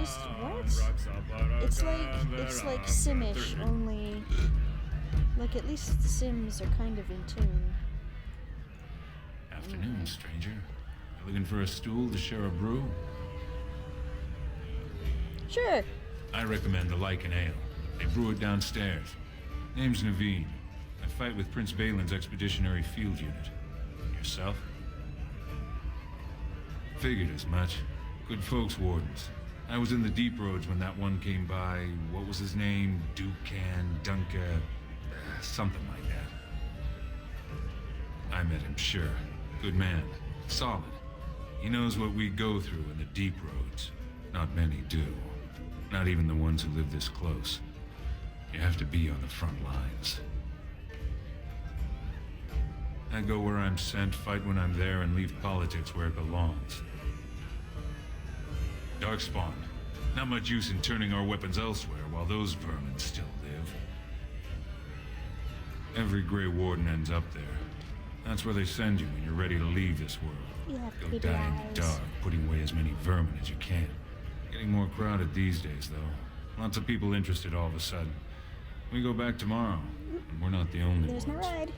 just what? It's like Simish, only like at least the Sims are kind of in tune. Afternoon, stranger. You looking for a stool to share a brew? Sure. I recommend the Lycan Ale. They brew it downstairs. Name's Naveen. I fight with Prince Balin's Expeditionary Field Unit. Yourself? Figured as much. Good folks, Wardens. I was in the deep roads when that one came by. What was his name? Dukan, Dunka, something like that. I met him, sure. Good man. Solid. He knows what we go through in the deep roads. Not many do. Not even the ones who live this close. You have to be on the front lines. I go where I'm sent, fight when I'm there, and leave politics where it belongs. Darkspawn. Not much use in turning our weapons elsewhere while those vermin still live. Every Grey Warden ends up there. That's where they send you when you're ready to leave this world. You have Go pretty die in eyes. the dark, putting away as many vermin as you can. Getting more crowded these days, though. Lots of people interested all of a sudden. We go back tomorrow, and we're not the only There's my ones. ride.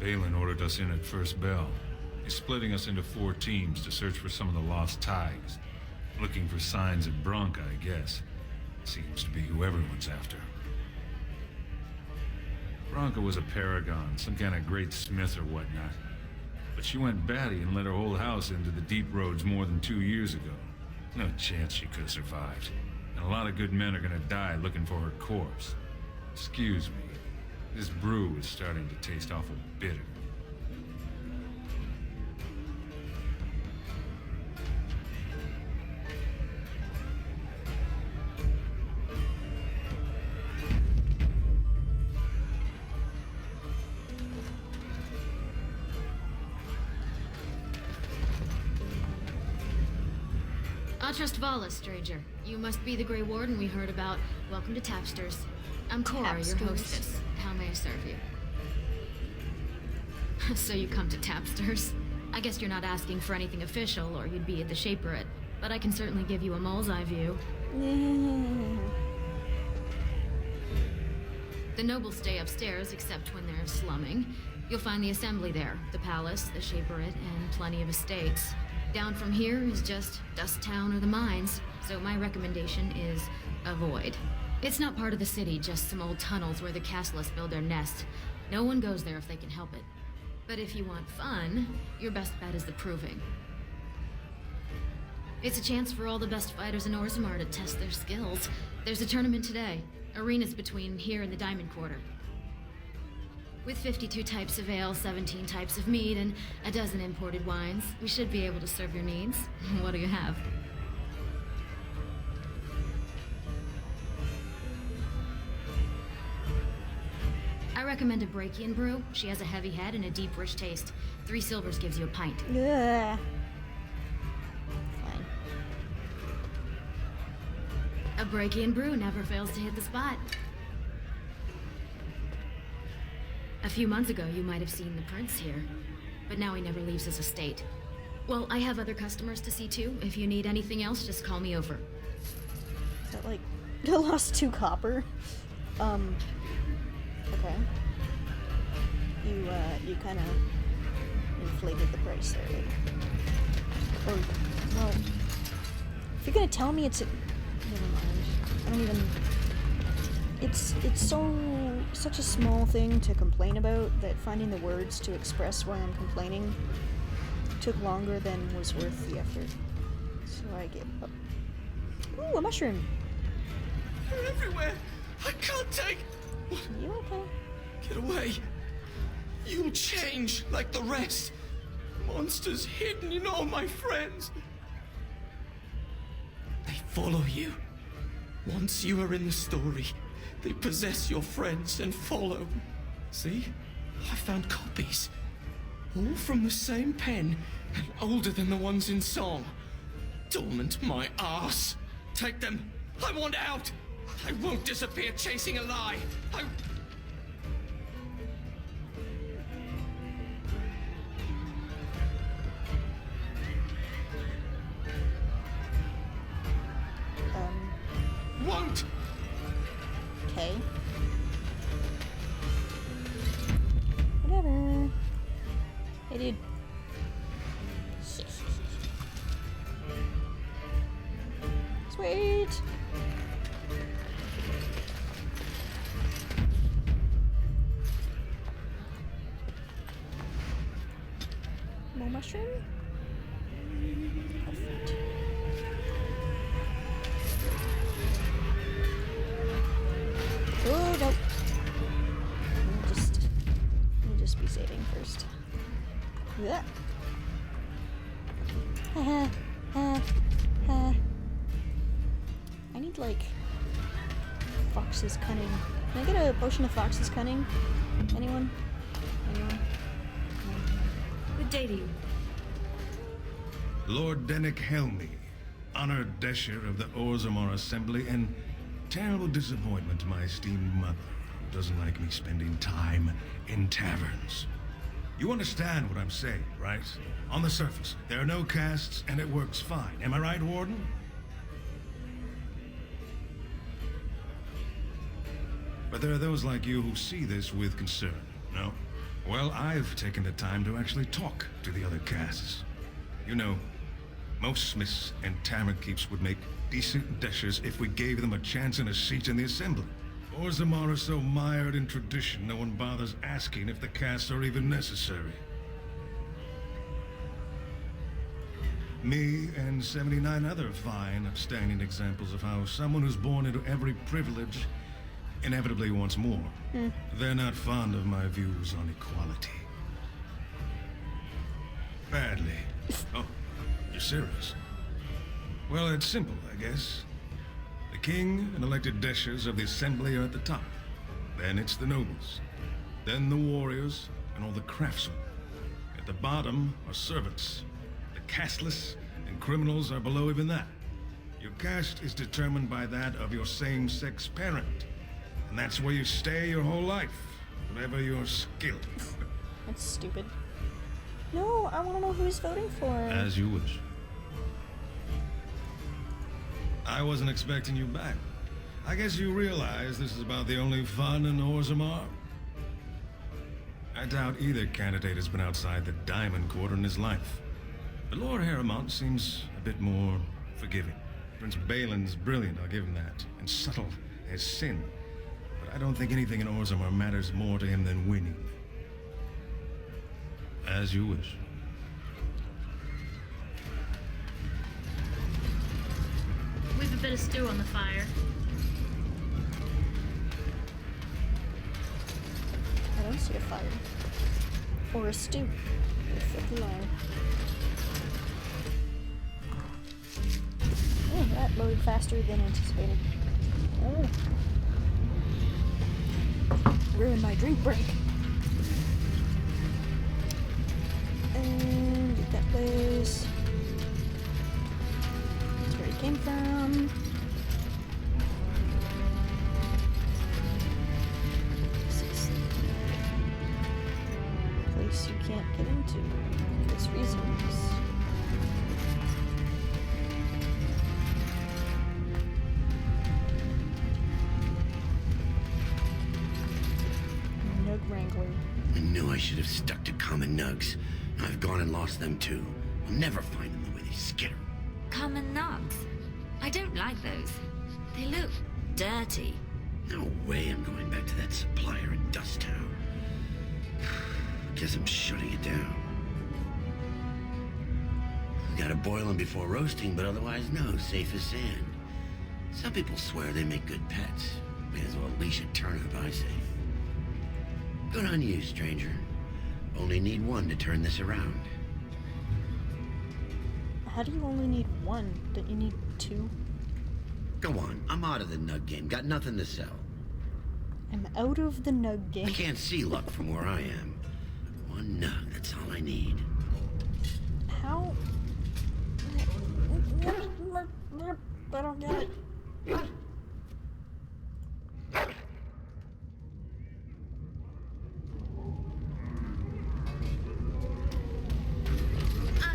Balin ordered us in at first bell. He's splitting us into 4 teams to search for some of the lost tigers. Looking for signs of Bronca, I guess. Seems to be who everyone's after. Bronca was a paragon, some kind of great smith or whatnot. But she went batty and let her whole house into the deep roads more than 2 years ago. No chance she could have survived. And a lot of good men are gonna die looking for her corpse. Excuse me. This brew is starting to taste awful bitter. I trust Vala, stranger. You must be the Grey Warden we heard about. Welcome to Tapsters. I'm Cora, your Tapsters. hostess. How may I serve you? So you come to Tapsters? I guess you're not asking for anything official, or you'd be at the Shaperate. But I can certainly give you a mole's eye view. The nobles stay upstairs, except when they're slumming. You'll find the assembly there, the palace, the Shaperate, and plenty of estates. Down from here is just Dust Town or the mines, so my recommendation is avoid. It's not part of the city, just some old tunnels where the castlists build their nest. No one goes there if they can help it. But if you want fun, your best bet is the Proving. It's a chance for all the best fighters in Orzammar to test their skills. There's a tournament today. Arenas between here and the Diamond Quarter. With 52 types of ale, 17 types of mead, and a dozen imported wines, we should be able to serve your needs. What do you have? I recommend a Brachian brew. She has a heavy head and a deep, rich taste. 3 silvers gives you a pint. Ugh. Fine. A Brachian brew never fails to hit the spot. A few months ago, you might have seen the prince here, but now he never leaves his estate. Well, I have other customers to see too. If you need anything else, just call me over. Is that like I lost 2 copper? Okay. You kind of inflated the price there. Or, well, if you're gonna tell me it's never mind. I don't even. It's such a small thing to complain about that finding the words to express why I'm complaining took longer than was worth the effort. So I give up. Ooh, a mushroom. They're everywhere. I can't take. You okay? Get away. You'll change like the rest. Monsters hidden in all my friends. They follow you. Once you are in the story, they possess your friends and follow. See? I found copies. All from the same pen and older than the ones in song. Dormant my ass. Take them. I want out. I won't disappear chasing a lie. Sweet! More mushroom? Perfect. Oh, no. Let me just be saving first. Yeah. I need, like, Fox's Cunning. Can I get a potion of Fox's Cunning? Anyone? Anyone? Good day to you. Lord Dennick Helmy, honored Desher of the Orzammar Assembly, and terrible disappointment to my esteemed mother, who doesn't like me spending time in taverns. You understand what I'm saying, right? On the surface, there are no castes, and it works fine. Am I right, Warden? But there are those like you who see this with concern, no? Well, I've taken the time to actually talk to the other castes. You know, most smiths and tavern keeps would make decent deshers if we gave them a chance and a seat in the assembly. Orzammar is so mired in tradition, no one bothers asking if the castes are even necessary. Me and 79 other fine, upstanding examples of how someone who's born into every privilege inevitably wants more. They're not fond of my views on equality. Badly. Oh, you're serious? Well, it's simple, I guess. The king and elected deshers of the assembly are at the top. Then it's the nobles. Then the warriors and all the craftsmen. At the bottom are servants. The casteless and criminals are below even that. Your caste is determined by that of your same-sex parent. And that's where you stay your whole life, whatever your skill. That's stupid. No, I want to know who he's voting for. As you wish. I wasn't expecting you back. I guess you realize this is about the only fun in Orzammar? I doubt either candidate has been outside the Diamond Quarter in his life. But Lord Harrimont seems a bit more forgiving. Prince Balin's brilliant, I'll give him that, and subtle as sin. But I don't think anything in Orzammar matters more to him than winning. As you wish. We've a bit of stew on the fire. I don't see a fire. Or a stew. You're a filthy liar. Oh, that loaded faster than anticipated. Oh. Ruined my drink break. And get that place. That's where he came from. This is a place you can't get into for obvious reasons. Nug Wrangler. I knew I should have stuck to common nugs. I've gone and lost them too. I'll never find them the way they skitter. Common nugs? I don't like those. They look dirty. No way I'm going back to that supplier in Dust Town. Guess I'm shutting it down. Gotta boil them before roasting, but otherwise no, safe as sand. Some people swear they make good pets. May as well leash a turnip, I say. Good on you, stranger. Only need one to turn this around. How do you only need one? Don't you need two? Go on, I'm out of the nug game. Got nothing to sell. I'm out of the nug game. I can't see luck from where I am. One nug, that's all I need. How? I don't get it.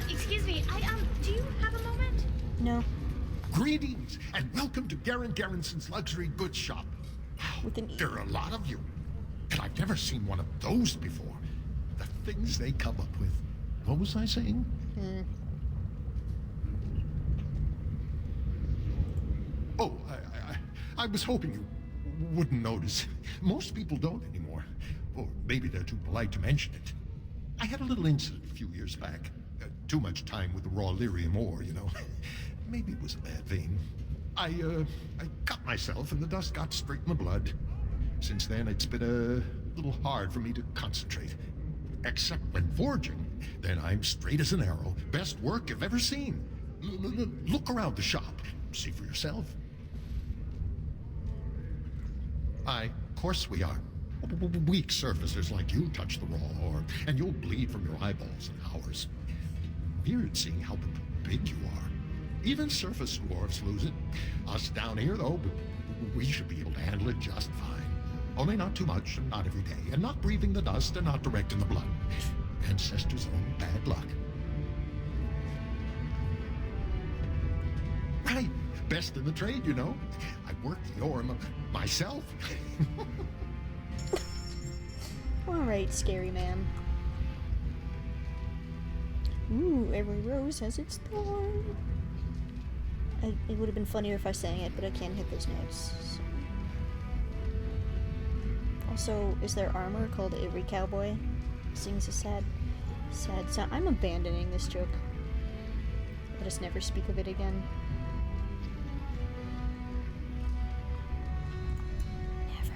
Excuse me, do you have a moment? No. Greetings, and welcome to Garen Garrison's Luxury Goods Shop. Wow, With an E. there are a lot of you. And I've never seen one of those before. The things they come up with. What was I saying? Oh, I was hoping you wouldn't notice. Most people don't anymore. Or maybe they're too polite to mention it. I had a little incident a few years back. Too much time with the raw lyrium ore, you know. Maybe it was a bad vein. I cut myself and the dust got straight in the blood. Since then, it's been a little hard for me to concentrate. Except when forging. Then I'm straight as an arrow. Best work you've ever seen. Look around the shop. See for yourself. Aye, of course we are. Weak surfacers like you touch the raw ore, and you'll bleed from your eyeballs in hours. Weird seeing how big you are. Even surface dwarfs lose it. Us down here, though, we should be able to handle it just fine. Only not too much, and not every day, and not breathing the dust, and not direct in the blood. Ancestors' own bad luck. Right, best in the trade, you know. I work the ore myself. Alright, scary man. Ooh, every rose has its thorn. It would have been funnier if I sang it, but I can't hit those notes. So. Also, is there armor called Every Cowboy? Sings a sad sound. I'm abandoning this joke. Let us never speak of it again. Never.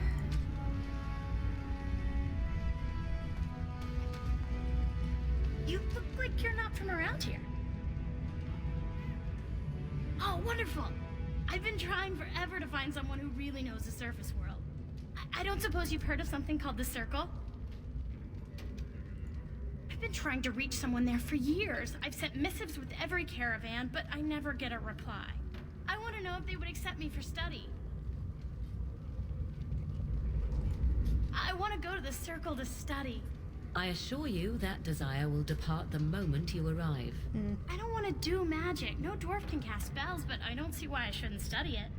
You look like you're not from around here. Oh, wonderful! I've been trying forever to find someone who really knows the surface world. I don't suppose you've heard of something called the Circle? I've been trying to reach someone there for years. I've sent missives with every caravan, but I never get a reply. I want to know if they would accept me for study. I want to go to the Circle to study. I assure you that desire will depart the moment you arrive. I don't want to do magic. No dwarf can cast spells, but I don't see why I shouldn't study it.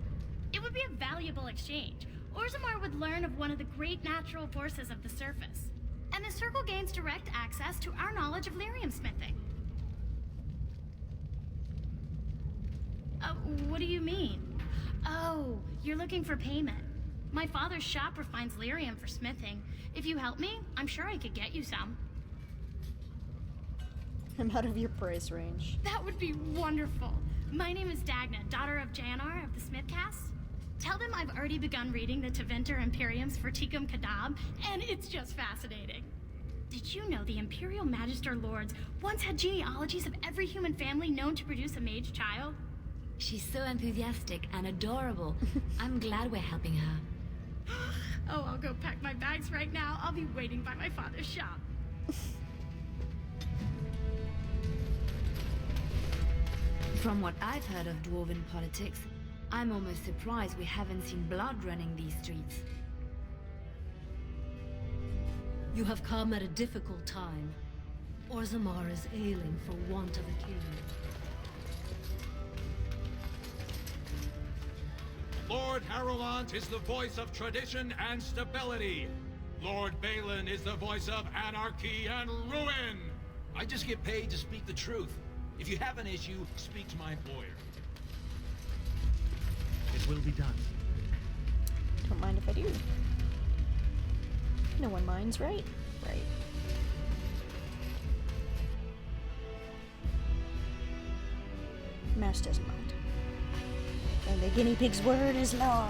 It would be a valuable exchange. Orzammar would learn of one of the great natural forces of the surface. And the Circle gains direct access to our knowledge of lyrium smithing. What do you mean? Oh, you're looking for payment. My father's shop refines lyrium for smithing. If you help me, I'm sure I could get you some. I'm out of your price range. That would be wonderful. My name is Dagna, daughter of Janar of the Smithcast. Tell them I've already begun reading the Tevinter Imperiums for Tikum Kadab, and it's just fascinating. Did you know the Imperial Magister Lords once had genealogies of every human family known to produce a mage child? She's so enthusiastic and adorable. I'm glad we're helping her. Oh, I'll go pack my bags right now. I'll be waiting by my father's shop. From what I've heard of dwarven politics, I'm almost surprised we haven't seen blood running these streets. You have come at a difficult time. Orzammar is ailing for want of a king. Lord Harrowmont is the voice of tradition and stability. Lord Balin is the voice of anarchy and ruin. I just get paid to speak the truth. If you have an issue, speak to my employer. It will be done. Don't mind if I do. No one minds, right? Right. Mouse doesn't mind. And the guinea pig's word is law.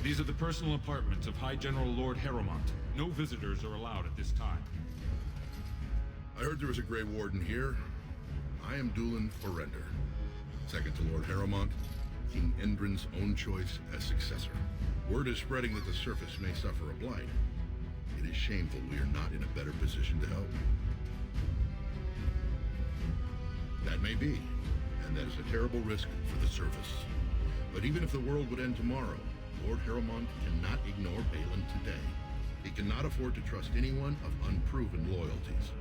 These are the personal apartments of High General Lord Harrowmont. No visitors are allowed at this time. I heard there was a Grey Warden here. I am Dulin Forrender, second to Lord Harrowmont, King Endrin's own choice as successor. Word is spreading that the surface may suffer a blight. It is shameful we are not in a better position to help. That may be, and that is a terrible risk for the surface. But even if the world would end tomorrow, Lord Harrowmont cannot ignore Balin today. He cannot afford to trust anyone of unproven loyalties.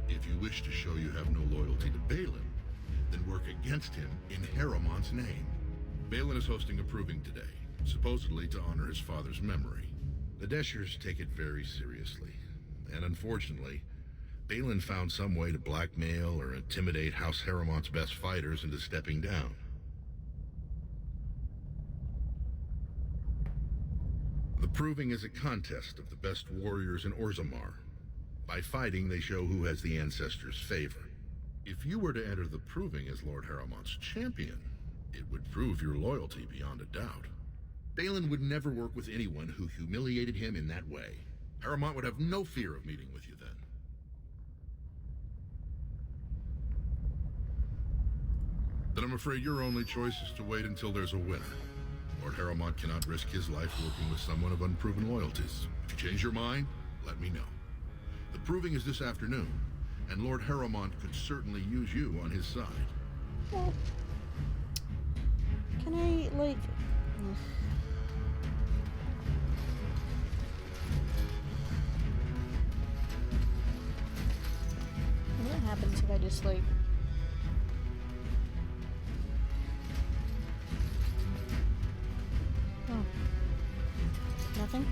If you wish to show you have no loyalty to Balin, then work against him in Harrowmont's name. Balin is hosting a proving today, supposedly to honor his father's memory. The Deshers take it very seriously, and unfortunately, Balin found some way to blackmail or intimidate House Harrowmont's best fighters into stepping down. The Proving is a contest of the best warriors in Orzammar. By fighting, they show who has the ancestors' favor. If you were to enter the Proving as Lord Harrowmont's champion, it would prove your loyalty beyond a doubt. Balin would never work with anyone who humiliated him in that way. Harrowmont would have no fear of meeting with you then. Then I'm afraid your only choice is to wait until there's a winner. Lord Harrowmont cannot risk his life working with someone of unproven loyalties. If you change your mind, let me know. The Proving is this afternoon, and Lord Harrowmont could certainly use you on his side. Well, can I, like... What happens if I just, like... Oh. Nothing?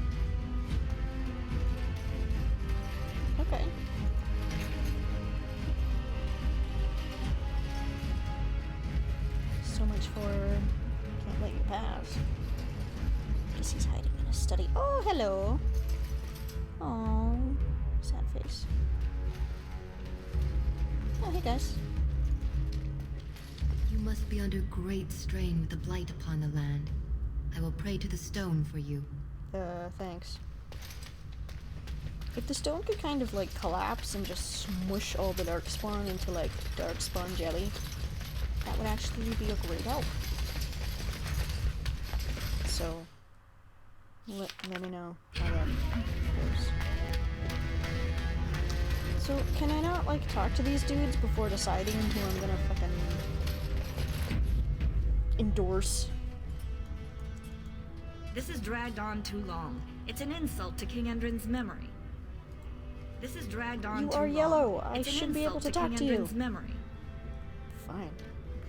Okay. So much for can't let you pass. Guess he's hiding in a study. Oh, hello. Oh, sad face. Oh, hey guys. You must be under great strain with the blight upon the land. I will pray to the stone for you. Thanks. If the stone could kind of like collapse and just smush all the darkspawn into like darkspawn jelly, that would actually be a great help. So, let me know how that goes. So, can I not like talk to these dudes before deciding who I'm gonna fucking endorse? This has dragged on too long. It's an insult to King Endrin's memory. This has dragged on too long. You are yellow. I It's an should be able to insult talk to King you. Endrin's memory. Fine.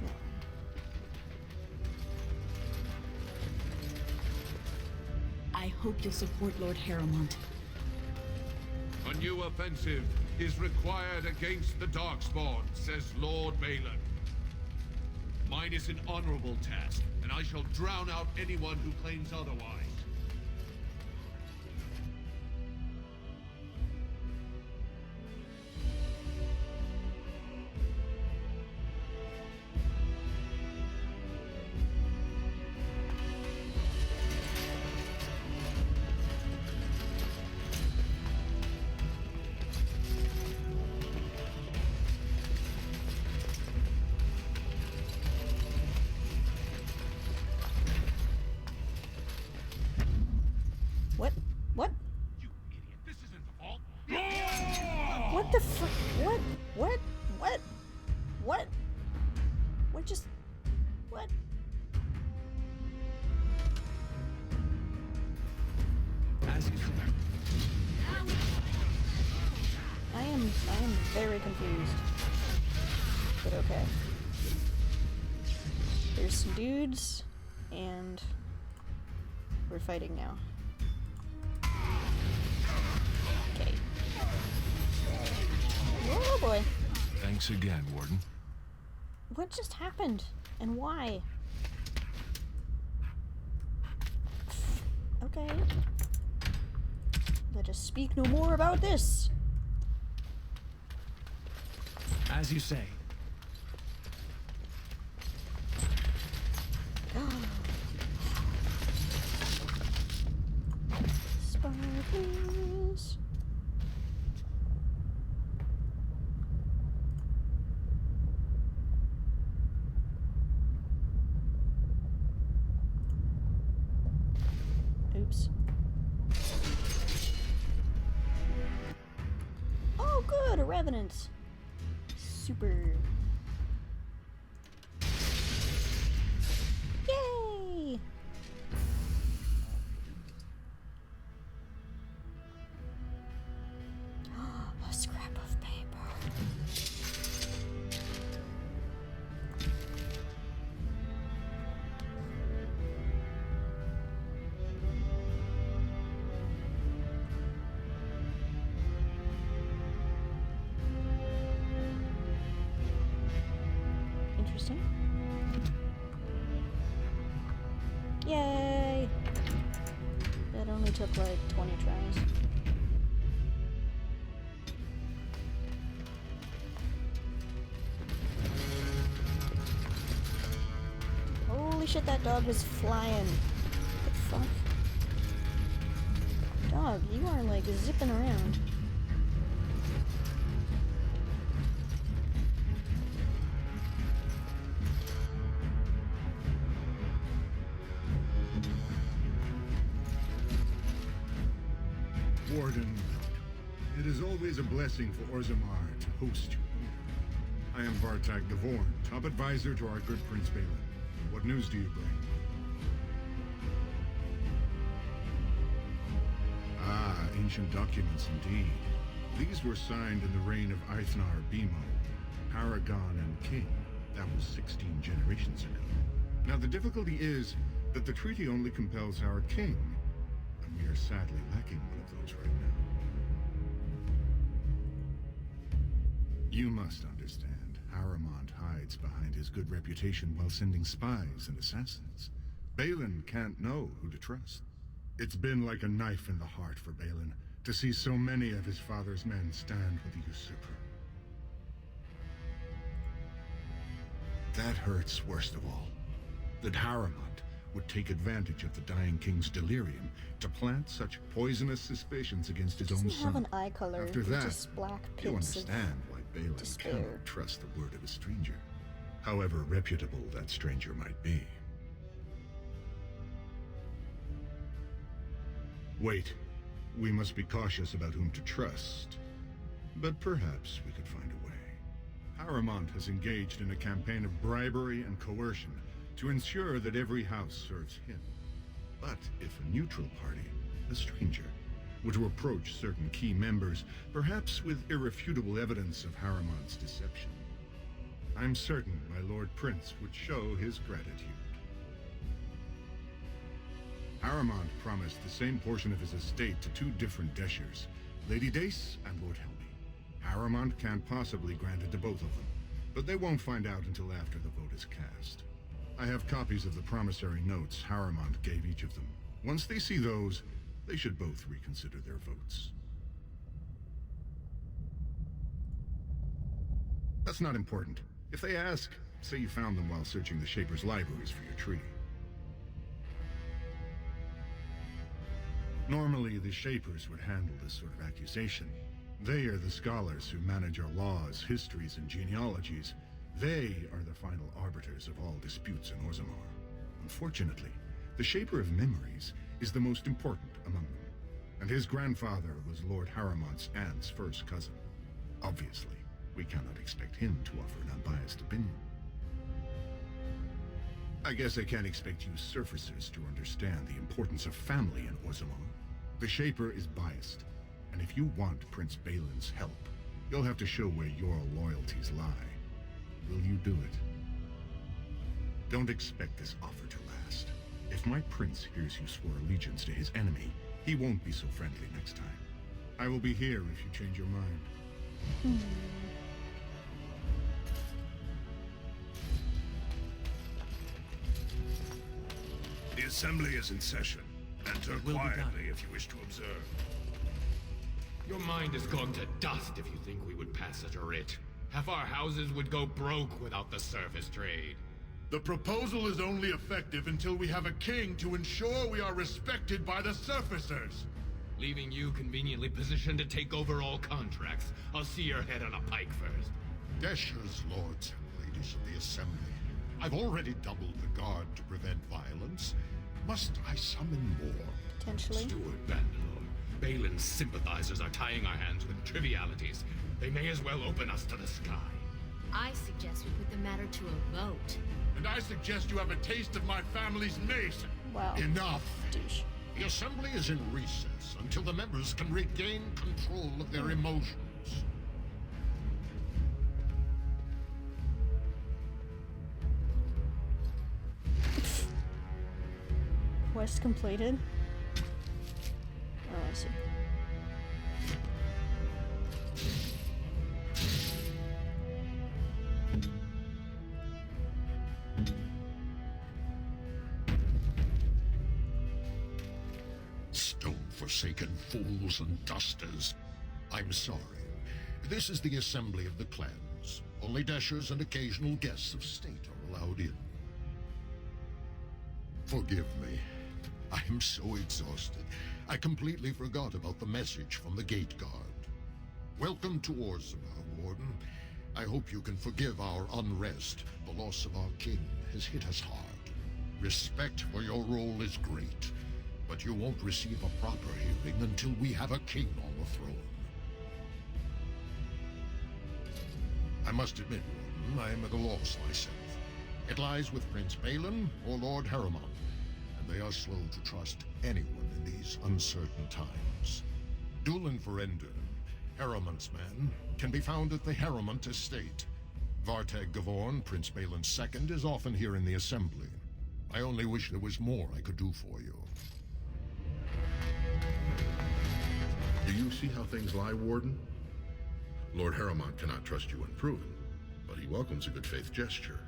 Yeah. I hope you'll support Lord Harrowmont. A new offensive is required against the Darkspawn, says Lord Balin. Mine is an honorable task, and I shall drown out anyone who claims otherwise. What? What? You idiot, this isn't the fault. What the fuck? What? What? What? What? What just... What? As you say. I am very confused. But okay. There's some dudes, and we're fighting now. Okay. Oh boy. Thanks again, Warden. What just happened? And why? Okay. Let us speak no more about this. As you say. Sparkles. Oops. Oh, good, a revenant. Super. Yay! A scrap of paper. took like 20 tries. Holy shit, that dog was flying. What the fuck? Dog, you are like zipping around. Warden, it is always a blessing for Orzammar to host you. I am Vartak Gavorn, top advisor to our good Prince Balin. What news do you bring? Ah, ancient documents indeed. These were signed in the reign of Eithnar Bimo, Paragon and King. That was 16 generations ago. Now the difficulty is that the treaty only compels our king, and we are sadly lacking one of those right now. You must understand, Haramond hides behind his good reputation while sending spies and assassins. Balin can't know who to trust. It's been like a knife in the heart for Balin to see so many of his father's men stand with the usurper. That hurts worst of all. That Haramond would take advantage of the dying king's delirium to plant such poisonous suspicions against his own Doesn't have son. an eye color. After It's that, just black you pits of understand why Balin despair. cannot trust the word of a stranger, however reputable that stranger might be. Wait, we must be cautious about whom to trust, but perhaps we could find a way. Haramond has engaged in a campaign of bribery and coercion to ensure that every house serves him. But if a neutral party, a stranger, were to approach certain key members, perhaps with irrefutable evidence of Haramond's deception, I'm certain my Lord Prince would show his gratitude. Haramond promised the same portion of his estate to two different Deshers, Lady Dace and Lord Helmy. Haramond can't possibly grant it to both of them, but they won't find out until after the vote is cast. I have copies of the promissory notes Haramond gave each of them. Once they see those, they should both reconsider their votes. That's not important. If they ask, say you found them while searching the Shaper's libraries for your treaty. Normally, the Shapers would handle this sort of accusation. They are the scholars who manage our laws, histories, and genealogies. They are the final arbiters of all disputes in Orzammar. Unfortunately, the Shaper of Memories is the most important among them, and his grandfather was Lord Haramond's aunt's first cousin. Obviously, we cannot expect him to offer an unbiased opinion. I guess I can't expect you surfacers to understand the importance of family in Orzammar. The Shaper is biased, and if you want Prince Balin's help, you'll have to show where your loyalties lie. Will you do it? Don't expect this offer to last. If my prince hears you swore allegiance to his enemy, he won't be so friendly next time. I will be here if you change your mind. The assembly is in session. Enter quietly if you wish to observe. Your mind is going to dust if you think we would pass such a writ. Half our houses would go broke without the service trade. The proposal is only effective until we have a king to ensure we are respected by the surfacers. Leaving you conveniently positioned to take over all contracts. I'll see your head on a pike first. Deshers, lords and ladies of the assembly. I've already doubled the guard to prevent violence. Must I summon more? Potentially. Steward Bandalore, Balin's sympathizers are tying our hands with trivialities. They may as well open us to the sky. I suggest we put the matter to a vote. And I suggest you have a taste of my family's mace. Wow. Enough! Douche. The assembly is in recess until the members can regain control of their emotions. Quest completed. Oh, I see. forsaken fools and dusters. I'm sorry. This is the assembly of the clans. Only dashers and occasional guests of state are allowed in. Forgive me. I am so exhausted. I completely forgot about the message from the gate guard. Welcome to Orzammar, Warden. I hope you can forgive our unrest. The loss of our king has hit us hard. Respect for your role is great, but you won't receive a proper hearing until we have a king on the throne. I must admit, Warden, I am at a loss myself. It lies with Prince Balin or Lord Harriman, and they are slow to trust anyone in these uncertain times. Dulin Verender, Harriman's man, can be found at the Harriman estate. Vartag Gavorn, Prince Balin's second, is often here in the assembly. I only wish there was more I could do for you. Do you see how things lie, Warden? Lord Harriman cannot trust you unproven, but he welcomes a good faith gesture.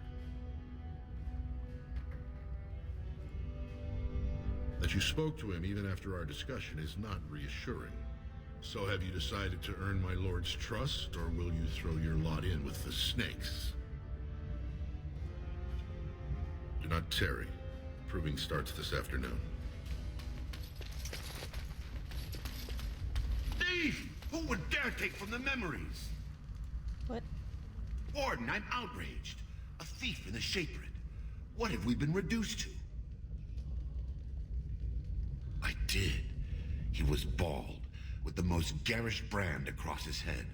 That you spoke to him even after our discussion is not reassuring. So have you decided to earn my lord's trust, or will you throw your lot in with the snakes? Do not tarry. Proving starts this afternoon. Thief! Who would dare take from the memories? What? Warden, I'm outraged. A thief in the Shapered. What have we been reduced to? I did. He was bald, with the most garish brand across his head.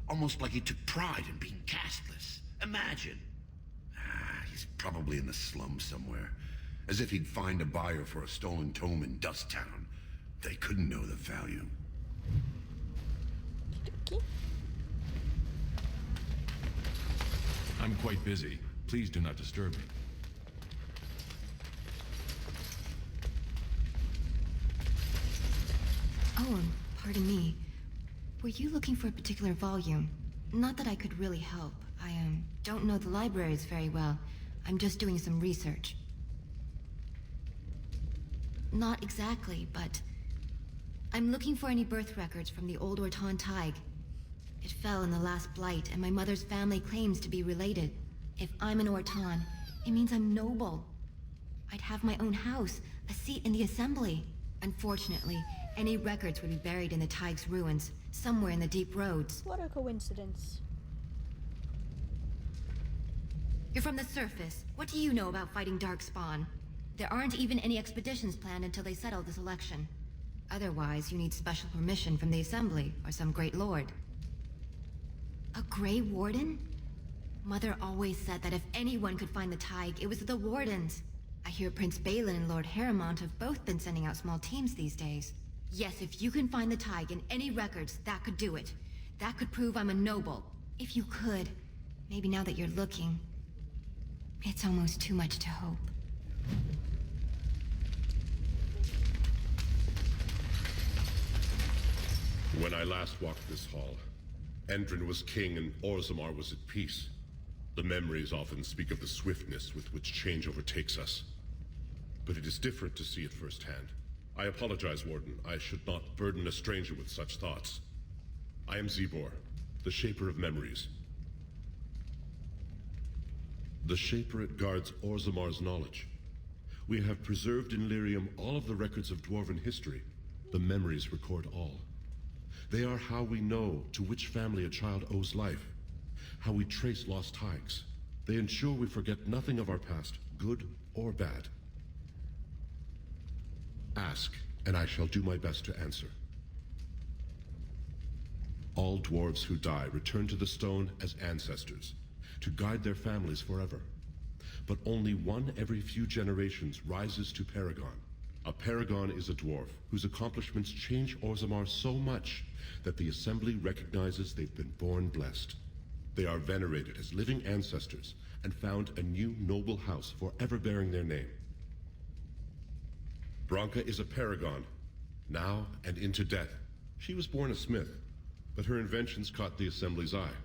Almost like he took pride in being castless. Imagine. He's probably in the slums somewhere. As if he'd find a buyer for a stolen tome in Dust Town. They couldn't know the value. I'm quite busy. Please do not disturb me. Oh, pardon me. Were you looking for a particular volume? Not that I could really help. I, don't know the libraries very well. I'm just doing some research. Not exactly, but... I'm looking for any birth records from the old Ortan Tig. It fell in the last blight, and my mother's family claims to be related. If I'm an Ortan, it means I'm noble. I'd have my own house, a seat in the assembly. Unfortunately, any records would be buried in the Tig's ruins, somewhere in the deep roads. What a coincidence. You're from the surface. What do you know about fighting Darkspawn? There aren't even any expeditions planned until they settle this election. Otherwise, you need special permission from the Assembly, or some great lord. A Grey Warden? Mother always said that if anyone could find the Tig, it was the Wardens. I hear Prince Balin and Lord Harriman have both been sending out small teams these days. Yes, if you can find the Tig in any records, that could do it. That could prove I'm a noble. If you could. Maybe now that you're looking. It's almost too much to hope. When I last walked this hall, Endrin was king and Orzammar was at peace. The memories often speak of the swiftness with which change overtakes us. But it is different to see it firsthand. I apologize, Warden. I should not burden a stranger with such thoughts. I am Zebor, the Shaper of Memories. The Shaperate guards Orzammar's knowledge. We have preserved in Lyrium all of the records of Dwarven history. The memories record all. They are how we know to which family a child owes life, how we trace lost Tigs. They ensure we forget nothing of our past, good or bad. Ask, and I shall do my best to answer. All dwarves who die return to the stone as ancestors, to guide their families forever. But only one every few generations rises to Paragon. A Paragon is a dwarf whose accomplishments change Orzammar so much that the Assembly recognizes they've been born blessed. They are venerated as living ancestors and found a new noble house forever bearing their name. Branka is a Paragon, now and into death. She was born a smith, but her inventions caught the Assembly's eye.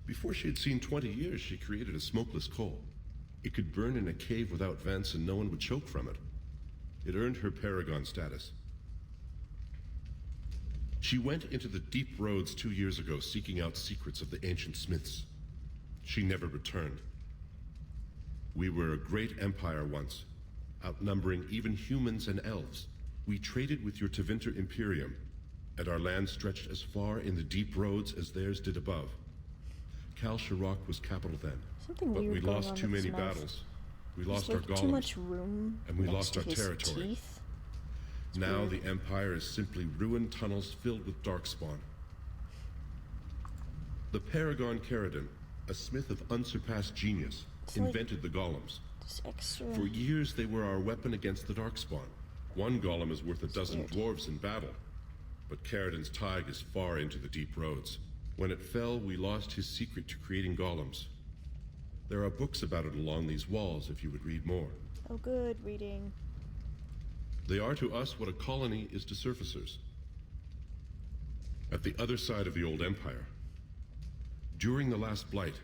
Before she had seen 20 years, she created a smokeless coal. It could burn in a cave without vents and no one would choke from it. It earned her Paragon status. She went into the deep roads 2 years ago seeking out secrets of the ancient smiths. She never returned. We were a great empire once, outnumbering even humans and elves. We traded with your Tevinter Imperium, and our land stretched as far in the deep roads as theirs did above. Kal Shirok was capital then, Something but weird we going lost on too with many his mouth. battles. We There's, lost our like, golems, too much room and we next lost to our his territory. teeth. Now weird. the Empire is simply ruined tunnels filled with darkspawn. The Paragon Caridon, a smith of unsurpassed genius, It's like invented the golems. this extra. For years they were our weapon against the darkspawn. One golem is worth a dozen weird. dwarves in battle. But Caridon's tide is far into the deep roads. When it fell, we lost his secret to creating golems. There are books about it along these walls if you would read more. Oh, good reading. They are to us what a colony is to surfacers. At the other side of the old empire, during the last blight,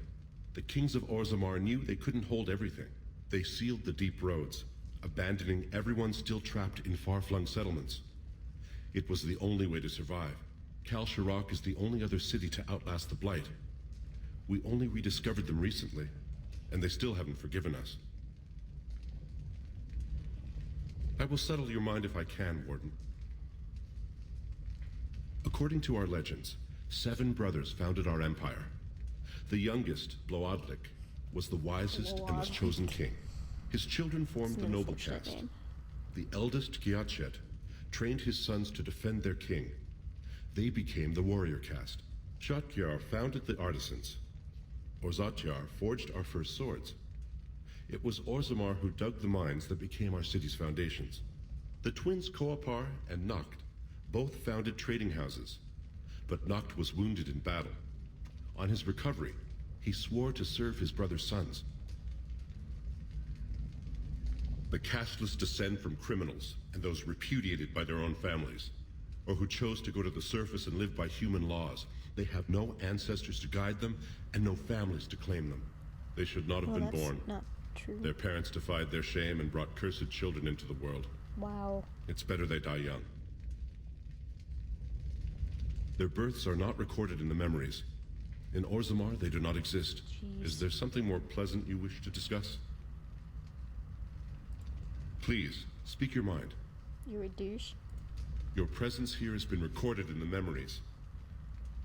the kings of Orzammar knew they couldn't hold everything. They sealed the deep roads, abandoning everyone still trapped in far-flung settlements. It was the only way to survive. Kal Shirok is the only other city to outlast the blight. We only rediscovered them recently, and they still haven't forgiven us. I will settle your mind if I can, Warden. According to our legends, 7 brothers founded our empire. The youngest, Bloadlik, was the wisest and was chosen king. His children formed the noble caste. The eldest, Gyatchet, trained his sons to defend their king. They became the warrior caste. Shotgyar founded the artisans. Orzatjar forged our first swords. It was Orzammar who dug the mines that became our city's foundations. The twins Koapar and Noct both founded trading houses, but Noct was wounded in battle. On his recovery, he swore to serve his brother's sons. The casteless descend from criminals and those repudiated by their own families, or who chose to go to the surface and live by human laws. They have no ancestors to guide them and no families to claim them. They should not have been born. Not true. Their parents defied their shame and brought cursed children into the world. Wow. It's better they die young. Their births are not recorded in the memories. In Orzammar, they do not exist. Jeez. Is there something more pleasant you wish to discuss? Please, speak your mind. You're a douche. Your presence here has been recorded in the memories.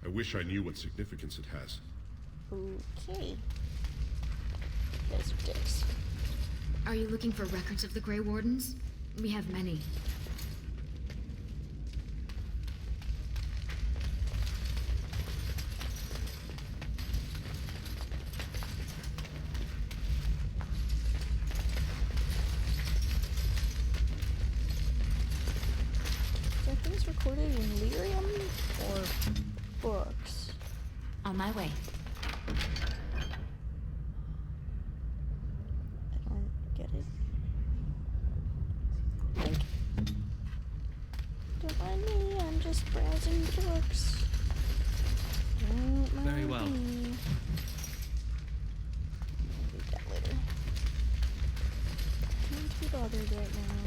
I wish I knew what significance it has. Okay. You guys are dicks. Are you looking for records of the Grey Wardens? We have many. Are things recorded in lyrium or books? On my way. I don't get it. Like, don't mind me, I'm just browsing the books. Don't mind Very well. me. I'll read that later. Can't be bothered right now.